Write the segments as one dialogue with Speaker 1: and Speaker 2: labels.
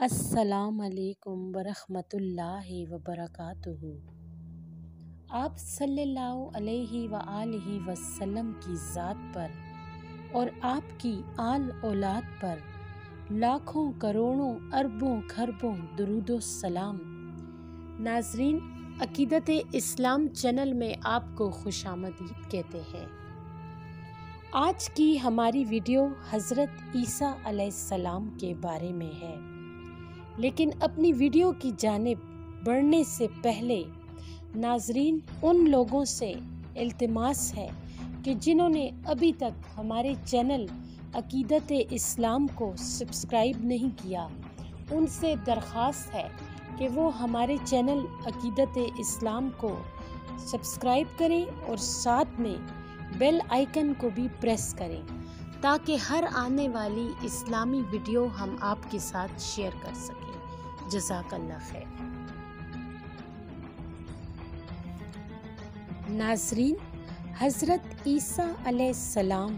Speaker 1: السلام علیکم ورحمۃ اللہ وبرکاتہ۔ آپ صلی اللہ علیہ وآلہ وسلم کی ذات پر اور آپ کی آل اولاد پر لاکھوں کروڑوں اربوں خربوں درود و سلام۔ ناظرین، عقیدت اسلام چینل میں آپ کو خوش آمدید کہتے ہیں۔ آج کی ہماری ویڈیو حضرت عیسیٰ علیہ السلام کے بارے میں ہے، لیکن اپنی ویڈیو کی جانب بڑھنے سے پہلے ناظرین ان لوگوں سے التماس ہے کہ جنہوں نے ابھی تک ہمارے چینل عقیدت اسلام کو سبسکرائب نہیں کیا، ان سے درخواست ہے کہ وہ ہمارے چینل عقیدت اسلام کو سبسکرائب کریں اور ساتھ میں بیل آئیکن کو بھی پریس کریں تاکہ ہر آنے والی اسلامی ویڈیو ہم آپ کے ساتھ شیئر کر سکیں۔ جزاک اللہ خیر۔ ناظرین، حضرت عیسیٰ علیہ السلام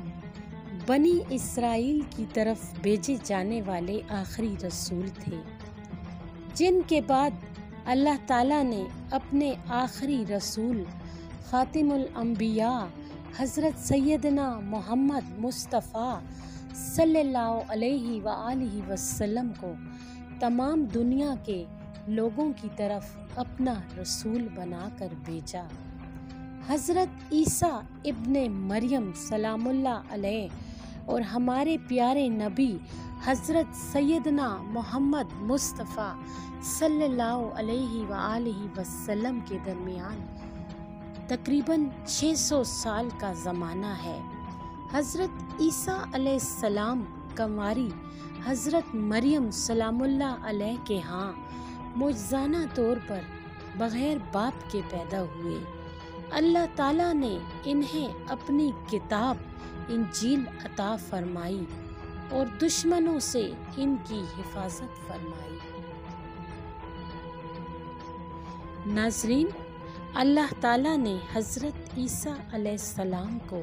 Speaker 1: بنی اسرائیل کی طرف بھیجے جانے والے آخری رسول تھے، جن کے بعد اللہ تعالیٰ نے اپنے آخری رسول خاتم الانبیاء حضرت سیدنا محمد مصطفیٰ صلی اللہ علیہ وآلہ وسلم کو تمام دنیا کے لوگوں کی طرف اپنا رسول بنا کر بھیجا۔ حضرت عیسیٰ ابن مریم سلام اللہ علیہ اور ہمارے پیارے نبی حضرت سیدنا محمد مصطفیٰ صلی اللہ علیہ وآلہ وسلم کے درمیان تقریباً 600 سال کا زمانہ ہے۔ حضرت عیسیٰ علیہ السلام کنواری حضرت مریم سلام اللہ علیہ کے ہاں معجزانہ طور پر بغیر باپ کے پیدا ہوئے۔ اللہ تعالیٰ نے انہیں اپنی کتاب انجیل عطا فرمائی اور دشمنوں سے ان کی حفاظت فرمائی۔ ناظرین، اللہ تعالیٰ نے حضرت عیسیٰ علیہ السلام کو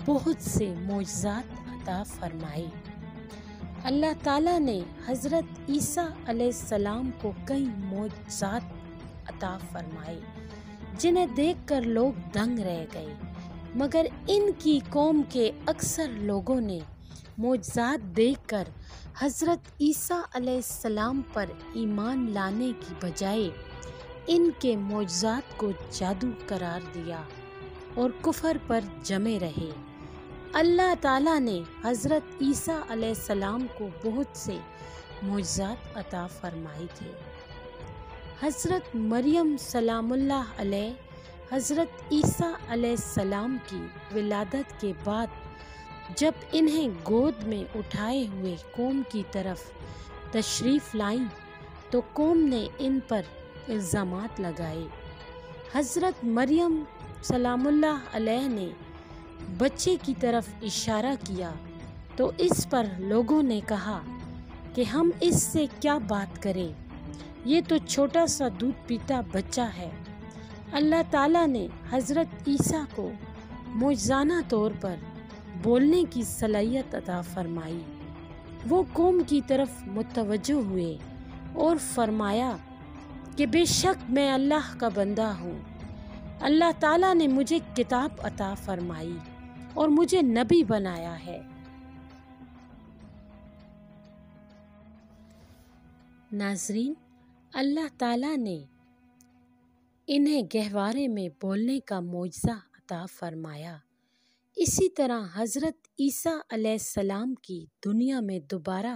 Speaker 1: بہت سے معجزات عطا فرمائے۔ اللہ تعالیٰ نے حضرت عیسیٰ علیہ السلام کو کئی معجزات عطا فرمائے جنہیں دیکھ کر لوگ دنگ رہ گئے، مگر ان کی قوم کے اکثر لوگوں نے معجزات دیکھ کر حضرت عیسیٰ علیہ السلام پر ایمان لانے کی بجائے ان کے معجزات کو جادو قرار دیا اور کفر پر جمے رہے۔ اللہ تعالیٰ نے حضرت عیسیٰ علیہ السلام کو بہت سے معجزات عطا فرمائے تھے۔ حضرت مریم سلام اللہ علیہ حضرت عیسیٰ علیہ السلام کی ولادت کے بعد جب انہیں گود میں اٹھائے ہوئے قوم کی طرف تشریف لائیں تو قوم نے ان پر الزامات لگائے۔ حضرت مریم سلام اللہ علیہ نے بچے کی طرف اشارہ کیا تو اس پر لوگوں نے کہا کہ ہم اس سے کیا بات کریں، یہ تو چھوٹا سا دودھ پیتا بچہ ہے۔ اللہ تعالیٰ نے حضرت عیسیٰ کو معجزانہ طور پر بولنے کی صلاحیت عطا فرمائی۔ وہ قوم کی طرف متوجہ ہوئے اور فرمایا کہ بے شک میں اللہ کا بندہ ہوں۔ اللہ تعالیٰ نے مجھے کتاب عطا فرمائی اور مجھے نبی بنایا ہے۔ ناظرین، اللہ تعالیٰ نے انہیں گہوارے میں بولنے کا معجزہ عطا فرمایا۔ اسی طرح حضرت عیسیٰ علیہ السلام کی دنیا میں دوبارہ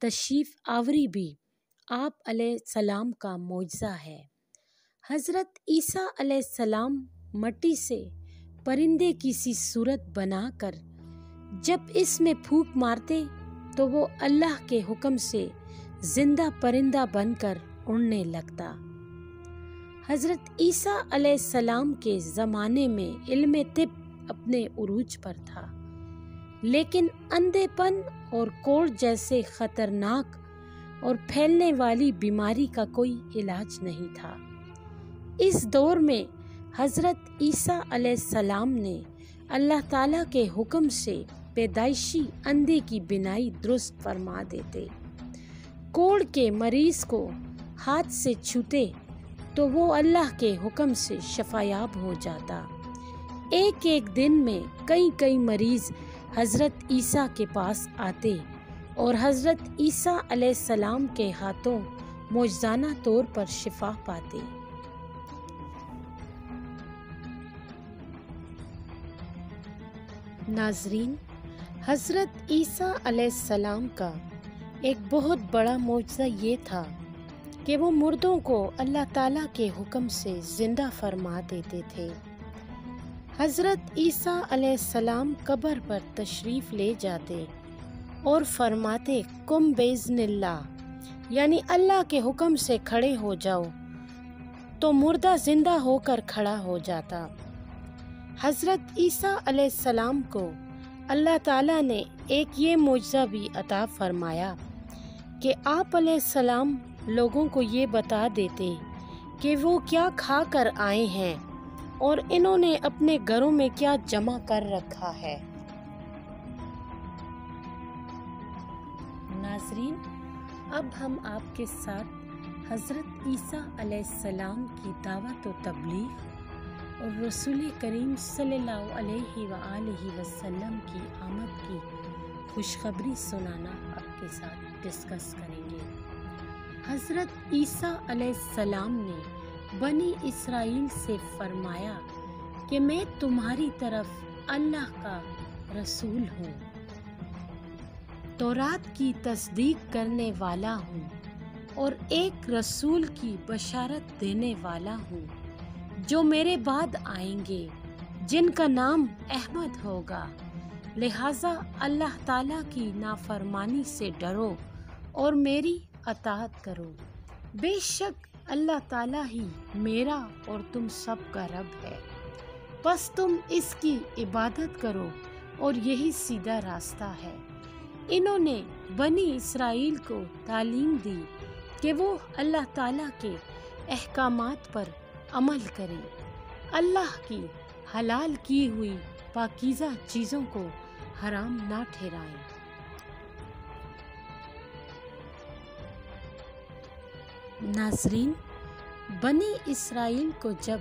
Speaker 1: تشریف آوری بھی آپ علیہ السلام کا معجزہ ہے۔ حضرت عیسیٰ علیہ السلام مٹی سے پرندے کی سی صورت بنا کر جب اس میں پھونک مارتے تو وہ اللہ کے حکم سے زندہ پرندہ بن کر اڑنے لگتا۔ حضرت عیسیٰ علیہ السلام کے زمانے میں علم طب اپنے عروج پر تھا، لیکن اندھے پن اور کوڑ جیسے خطرناک اور پھیلنے والی بیماری کا کوئی علاج نہیں تھا۔ اس دور میں حضرت عیسیٰ علیہ السلام نے اللہ تعالیٰ کے حکم سے پیدائشی اندھے کی بینائی درست فرما دیتے۔ کوڑ کے مریض کو ہاتھ سے چھوتے تو وہ اللہ کے حکم سے شفایاب ہو جاتا۔ ایک ایک دن میں کئی مریض حضرت عیسیٰ کے پاس آتے اور حضرت عیسیٰ علیہ السلام کے ہاتھوں معجزانہ طور پر شفا پاتے۔ ناظرین، حضرت عیسیٰ علیہ السلام کا ایک بہت بڑا معجزہ یہ تھا کہ وہ مردوں کو اللہ تعالیٰ کے حکم سے زندہ فرما دیتے تھے۔ حضرت عیسیٰ علیہ السلام قبر پر تشریف لے جاتے اور فرماتے قم باذن اللہ، یعنی اللہ کے حکم سے کھڑے ہو جاؤ، تو مردہ زندہ ہو کر کھڑا ہو جاتا۔ حضرت عیسیٰ علیہ السلام کو اللہ تعالیٰ نے ایک یہ معجزہ بھی عطا فرمایا کہ آپ علیہ السلام لوگوں کو یہ بتا دیتے کہ وہ کیا کھا کر آئے ہیں اور انہوں نے اپنے گھروں میں کیا جمع کر رکھا ہے۔ ناظرین، اب ہم آپ کے ساتھ حضرت عیسیٰ علیہ السلام کی دعوت و تبلیغ اور رسول کریم صلی اللہ علیہ وآلہ وسلم کی آمد کی خوشخبری سنانا آپ کے ساتھ ڈسکس کریں گے۔ حضرت عیسیٰ علیہ السلام نے بنی اسرائیل سے فرمایا کہ میں تمہاری طرف اللہ کا رسول ہوں، تورات کی تصدیق کرنے والا ہوں اور ایک رسول کی بشارت دینے والا ہوں جو میرے بعد آئیں گے، جن کا نام احمد ہوگا۔ لہٰذا اللہ تعالیٰ کی نافرمانی سے ڈرو اور میری اطاعت کرو۔ بے شک اللہ تعالیٰ ہی میرا اور تم سب کا رب ہے، بس تم اس کی عبادت کرو اور یہی سیدھا راستہ ہے۔ انہوں نے بنی اسرائیل کو تعلیم دی کہ وہ اللہ تعالیٰ کے احکامات پر عمل کریں، اللہ کی حلال کی ہوئی پاکیزہ چیزوں کو حرام نہ ٹھہرائیں۔ ناظرین، بنی اسرائیل کو جب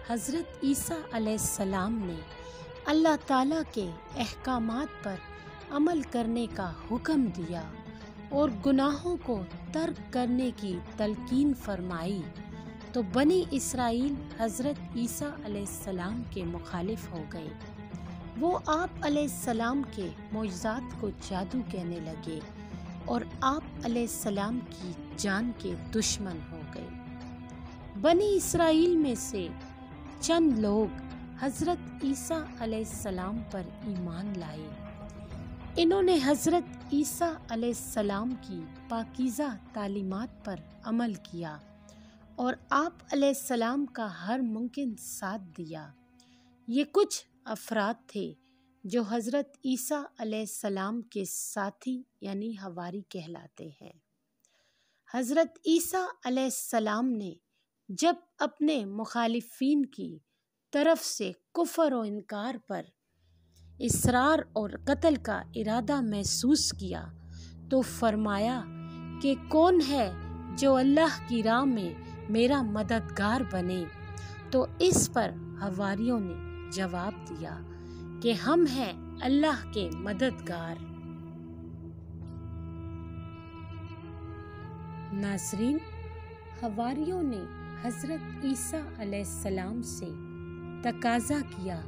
Speaker 1: حضرت عیسیٰ علیہ السلام نے اللہ تعالیٰ کے احکامات پر عمل کرنے کا حکم دیا اور گناہوں کو ترک کرنے کی تلقین فرمائی تو بنی اسرائیل حضرت عیسیٰ علیہ السلام کے مخالف ہو گئے۔ وہ آپ علیہ السلام کے معجزات کو جادو کہنے لگے اور آپ علیہ السلام کی جان کے دشمن ہو گئے۔ بنی اسرائیل میں سے چند لوگ حضرت عیسیٰ علیہ السلام پر ایمان لائے۔ انہوں نے حضرت عیسیٰ علیہ السلام کی پاکیزہ تعلیمات پر عمل کیا اور آپ علیہ السلام کا ہر ممکن ساتھ دیا۔ یہ کچھ افراد تھے جو حضرت عیسیٰ علیہ السلام کے ساتھی یعنی حواری کہلاتے ہیں۔ حضرت عیسیٰ علیہ السلام نے جب اپنے مخالفین کی طرف سے کفر و انکار پر اصرار اور قتل کا ارادہ محسوس کیا تو فرمایا کہ کون ہے جو اللہ کی راہ میں میرا مددگار بنے، تو اس پر حواریوں نے جواب دیا کہ ہم ہیں اللہ کے مددگار۔ ناظرین، حواریوں نے حضرت عیسیٰ علیہ السلام سے تقاضا کیا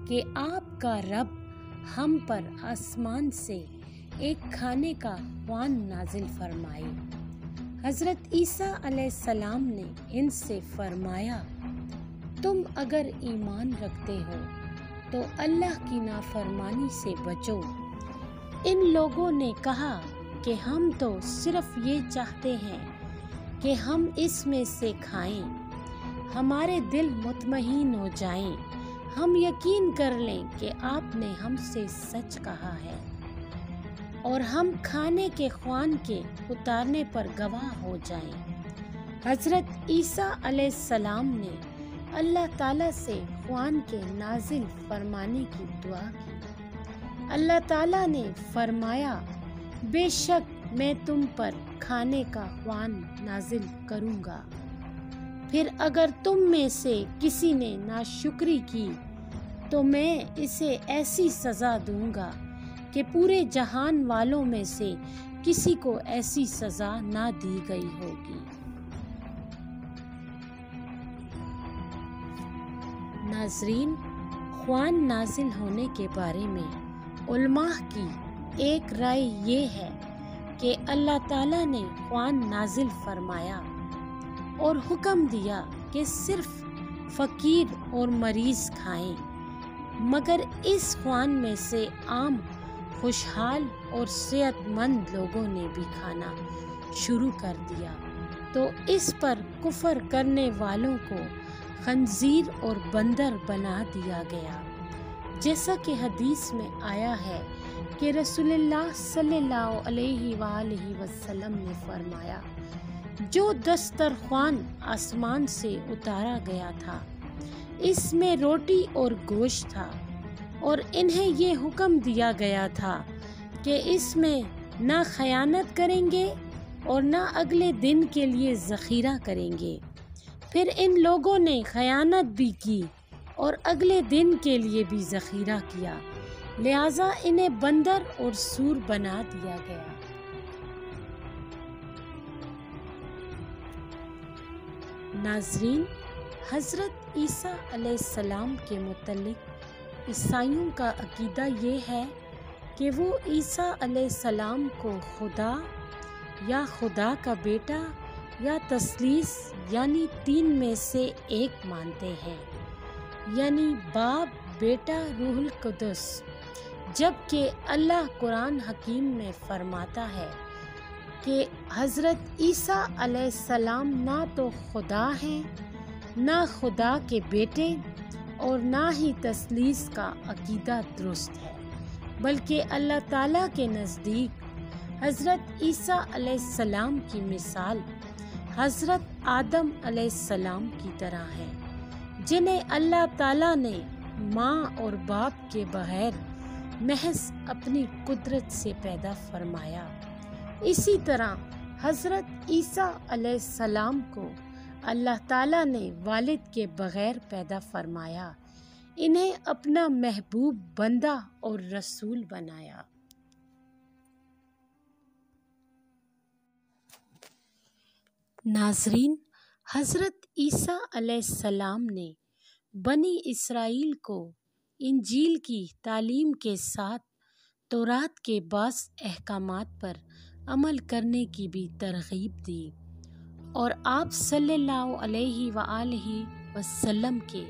Speaker 1: کہ آپ کا رب ہم پر آسمان سے ایک کھانے کا خوان نازل فرمائے۔ حضرت عیسیٰ علیہ السلام نے ان سے فرمایا، تم اگر ایمان رکھتے ہو تو اللہ کی نافرمانی سے بچو۔ ان لوگوں نے کہا کہ ہم تو صرف یہ چاہتے ہیں کہ ہم اس میں سے کھائیں، ہمارے دل مطمئن ہو جائیں، ہم یقین کر لیں کہ آپ نے ہم سے سچ کہا ہے اور ہم کھانے کے خوان کے اتارنے پر گواہ ہو جائیں۔ حضرت عیسیٰ علیہ السلام نے اللہ تعالیٰ سے خوان کے نازل فرمانے کی دعا کی۔ اللہ تعالیٰ نے فرمایا، بے شک میں تم پر کھانے کا خوان نازل کروں گا۔ پھر اگر تم میں سے کسی نے ناشکری کی تو میں اسے ایسی سزا دوں گا کہ پورے جہان والوں میں سے کسی کو ایسی سزا نہ دی گئی ہوگی۔ ناظرین، خوان نازل ہونے کے بارے میں علماء کی ایک رائے یہ ہے کہ اللہ تعالیٰ نے خوان نازل فرمایا اور حکم دیا کہ صرف فقیر اور مریض کھائیں، مگر اس خوان میں سے عام خوشحال اور صحت مند لوگوں نے بھی کھانا شروع کر دیا، تو اس پر کفر کرنے والوں کو خنزیر اور بندر بنا دیا گیا، جیسا کہ حدیث میں آیا ہے کہ رسول اللہ صلی اللہ علیہ وآلہ وسلم نے فرمایا، جو دسترخوان آسمان سے اتارا گیا تھا اس میں روٹی اور گوشت تھا، اور انہیں یہ حکم دیا گیا تھا کہ اس میں نہ خیانت کریں گے اور نہ اگلے دن کے لیے ذخیرہ کریں گے۔ پھر ان لوگوں نے خیانت بھی کی اور اگلے دن کے لیے بھی ذخیرہ کیا، لہٰذا انہیں بندر اور سور بنا دیا گیا۔ ناظرین، حضرت عیسیٰ علیہ السلام کے متعلق عیسائیوں کا عقیدہ یہ ہے کہ وہ عیسیٰ علیہ السلام کو خدا یا خدا کا بیٹا یا تثلیث یعنی تین میں سے ایک مانتے ہیں، یعنی باپ، بیٹا، روح القدس، جبکہ اللہ قرآن حکیم میں فرماتا ہے کہ حضرت عیسیٰ علیہ السلام نہ تو خدا ہیں، نہ خدا کے بیٹے، اور نہ ہی تثلیث کا عقیدہ درست ہے، بلکہ اللہ تعالیٰ کے نزدیک حضرت عیسیٰ علیہ السلام کی مثال حضرت آدم علیہ السلام کی طرح ہے، جنہیں اللہ تعالیٰ نے ماں اور باپ کے بغیر محض اپنی قدرت سے پیدا فرمایا۔ اسی طرح حضرت عیسیٰ علیہ السلام کو اللہ تعالیٰ نے والد کے بغیر پیدا فرمایا، انہیں اپنا محبوب بندہ اور رسول بنایا۔ ناظرین، حضرت عیسیٰ علیہ السلام نے بنی اسرائیل کو انجیل کی تعلیم کے ساتھ تورات کے بعض احکامات پر عمل کرنے کی بھی ترغیب دی، اور آپ صلی اللہ علیہ وآلہ وسلم کے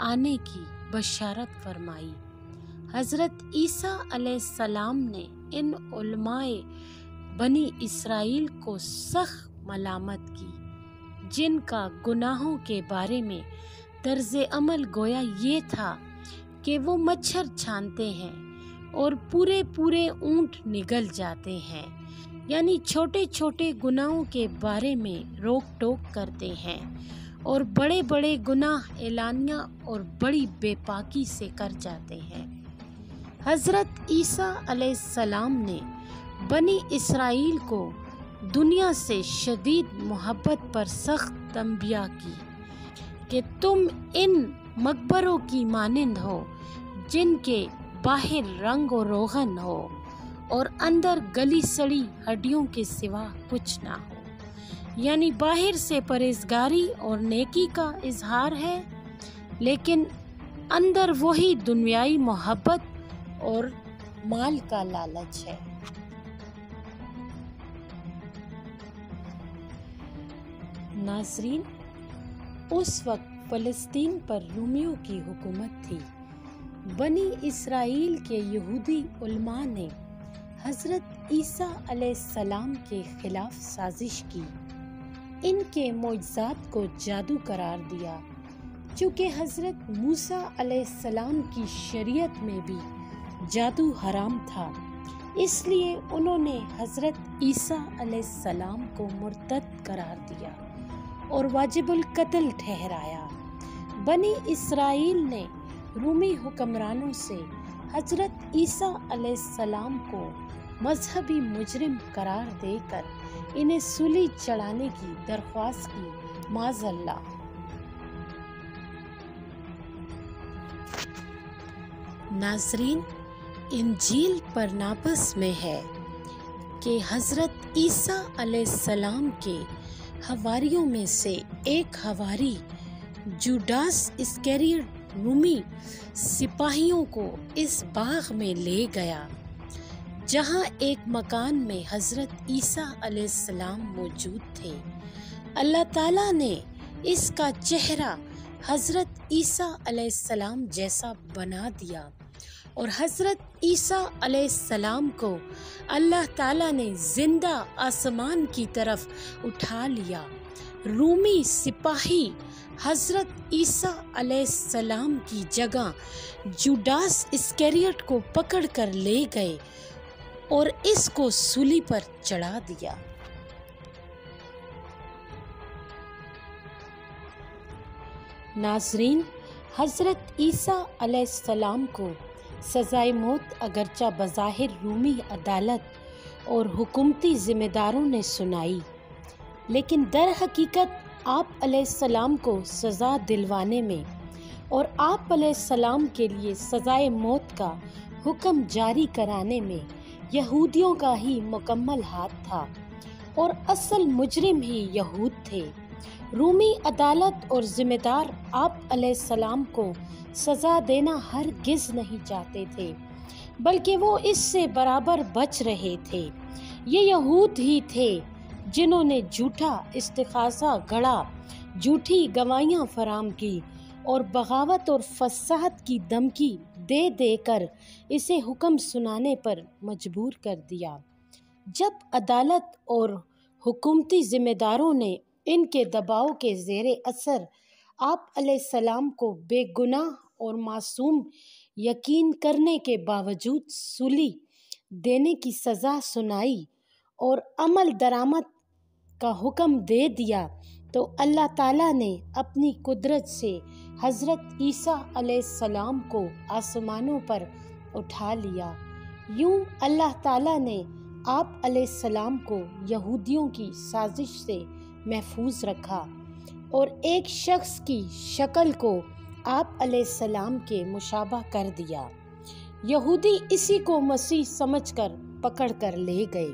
Speaker 1: آنے کی بشارت فرمائی۔ حضرت عیسیٰ علیہ السلام نے ان علماء بنی اسرائیل کو سخت ملامت کی، جن کا گناہوں کے بارے میں طرز عمل گویا یہ تھا کہ وہ مچھر چھانتے ہیں اور پورے اونٹ نگل جاتے ہیں، یعنی چھوٹے چھوٹے گناہوں کے بارے میں روک ٹوک کرتے ہیں اور بڑے گناہ اعلانیہ اور بڑی بے پاکی سے کر جاتے ہیں۔ حضرت عیسیٰ علیہ السلام نے بنی اسرائیل کو دنیا سے شدید محبت پر سخت تنبیہ کی کہ تم ان مقبروں کی مانند ہو جن کے باہر رنگ و روغن ہو اور اندر گلی سڑی ہڈیوں کے سوا کچھ نہ ہو، یعنی باہر سے پرہیزگاری اور نیکی کا اظہار ہے، لیکن اندر وہی دنیائی محبت اور مال کا لالچ ہے۔ ناظرین، اس وقت فلسطین پر رومیوں کی حکومت تھی۔ بنی اسرائیل کے یہودی علماء نے حضرت عیسیٰ علیہ السلام کے خلاف سازش کی، ان کے معجزات کو جادو قرار دیا۔ چونکہ حضرت موسیٰ علیہ السلام کی شریعت میں بھی جادو حرام تھا، اس لیے انہوں نے حضرت عیسیٰ علیہ السلام کو مرتد قرار دیا اور واجب القتل ٹھہرایا۔ بنی اسرائیل نے رومی حکمرانوں سے حضرت عیسیٰ علیہ السلام کو مذہبی مجرم قرار دے کر انہیں سولی چڑھانے کی درخواست کی، معاذ اللہ۔ ناظرین، انجیل برنابس میں ہے کہ حضرت عیسیٰ علیہ السلام کے حواریوں میں سے ایک حواری جوڈاس اسکریوٹ رومی سپاہیوں کو اس باغ میں لے گیا جہاں ایک مکان میں حضرت عیسیٰ علیہ السلام موجود تھے۔ اللہ تعالیٰ نے اس کا چہرہ حضرت عیسیٰ علیہ السلام جیسا بنا دیا اور حضرت عیسیٰ علیہ السلام کو اللہ تعالیٰ نے زندہ آسمان کی طرف اٹھا لیا۔ رومی سپاہی حضرت عیسیٰ علیہ السلام کی جگہ جوڈاس اسکریوٹ کو پکڑ کر لے گئے اور اس کو سولی پر چڑھا دیا۔ ناظرین، حضرت عیسیٰ علیہ السلام کو سزائے موت اگرچہ بظاہر رومی عدالت اور حکومتی ذمہ داروں نے سنائی، لیکن در حقیقت آپ علیہ السلام کو سزا دلوانے میں اور آپ علیہ السلام کے لیے سزائے موت کا حکم جاری کرانے میں یہودیوں کا ہی مکمل ہاتھ تھا اور اصل مجرم ہی یہود تھے۔ رومی عدالت اور ذمہ دار آپ علیہ السلام کو سزا دینا ہرگز نہیں چاہتے تھے، بلکہ وہ اس سے برابر بچ رہے تھے۔ یہ یہود ہی تھے جنہوں نے جھوٹا استغاثہ گھڑا، جھوٹی گواہیاں فراہم کی اور بغاوت اور فساد کی دھمکی دے دے کر اسے حکم سنانے پر مجبور کر دیا۔ جب عدالت اور حکومتی ذمہ داروں نے ان کے دباؤ کے زیر اثر آپ علیہ السلام کو بے گناہ اور معصوم یقین کرنے کے باوجود سولی دینے کی سزا سنائی اور عمل درآمد کا حکم دے دیا تو اللہ تعالیٰ نے اپنی قدرت سے حضرت عیسیٰ علیہ السلام کو آسمانوں پر اٹھا لیا۔ یوں اللہ تعالیٰ نے آپ علیہ السلام کو یہودیوں کی سازش سے محفوظ رکھا اور ایک شخص کی شکل کو آپ علیہ السلام کے مشابہ کر دیا۔ یہودی اسی کو مسیح سمجھ کر پکڑ کر لے گئے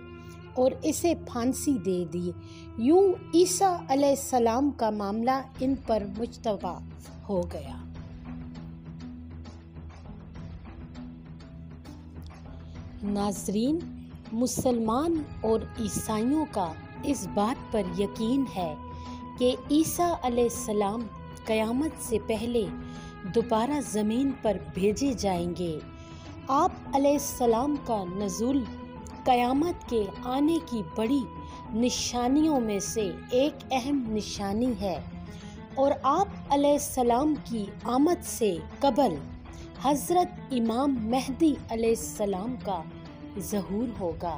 Speaker 1: اور اسے پھانسی دے دی۔ یوں عیسیٰ علیہ السلام کا معاملہ ان پر مجتبی ہو گیا۔ ناظرین، مسلمان اور عیسائیوں کا اس بات پر یقین ہے کہ عیسیٰ علیہ السلام قیامت سے پہلے دوبارہ زمین پر بھیجے جائیں گے۔ آپ علیہ السلام کا نزول قیامت کے آنے کی بڑی نشانیوں میں سے ایک اہم نشانی ہے اور آپ علیہ السلام کی آمد سے قبل حضرت امام مہدی علیہ السلام کا ظہور ہوگا۔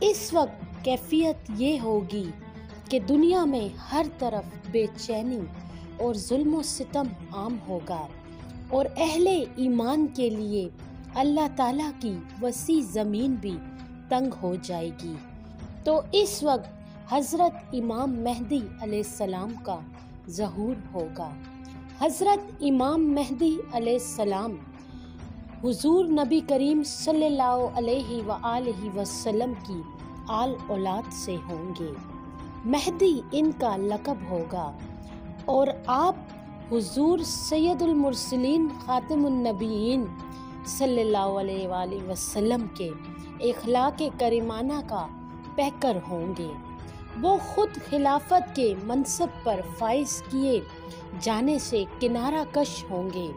Speaker 1: اس وقت کیفیت یہ ہوگی کہ دنیا میں ہر طرف بے چینی اور ظلم و ستم عام ہوگا اور اہل ایمان کے لیے اللہ تعالیٰ کی وسیع زمین بھی تنگ ہو جائے گی۔ تو اس وقت حضرت امام مہدی علیہ السلام کا ظہور ہوگا۔ حضرت امام مہدی علیہ السلام حضور نبی کریم صلی اللہ علیہ وآلہ وسلم کی آل اولاد سے ہوں گے۔ مہدی ان کا لقب ہوگا اور آپ حضور سید المرسلین خاتم النبیین صلی اللہ علیہ وآلہ وسلم کے اخلاق کریمانہ کا پیکر ہوں گے۔ وہ خود خلافت کے منصب پر فائز کیے جانے سے کنارہ کش ہوں گے،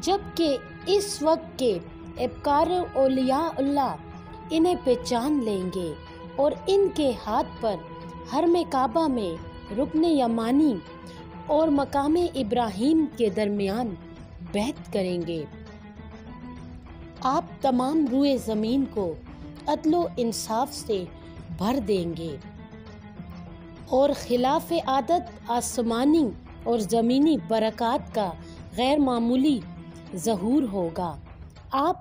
Speaker 1: جبکہ اس وقت کے ابکار اولیاء اللہ انہیں پہچان لیں گے اور ان کے ہاتھ پر حرم کعبہ میں رکن یمانی اور مقام ابراہیم کے درمیان بیعت کریں گے۔ آپ تمام روئے زمین کو عدل و انصاف سے بھر دیں گے اور خلاف عادت آسمانی اور زمینی برکات کا غیر معمولی ظہور ہوگا۔ آپ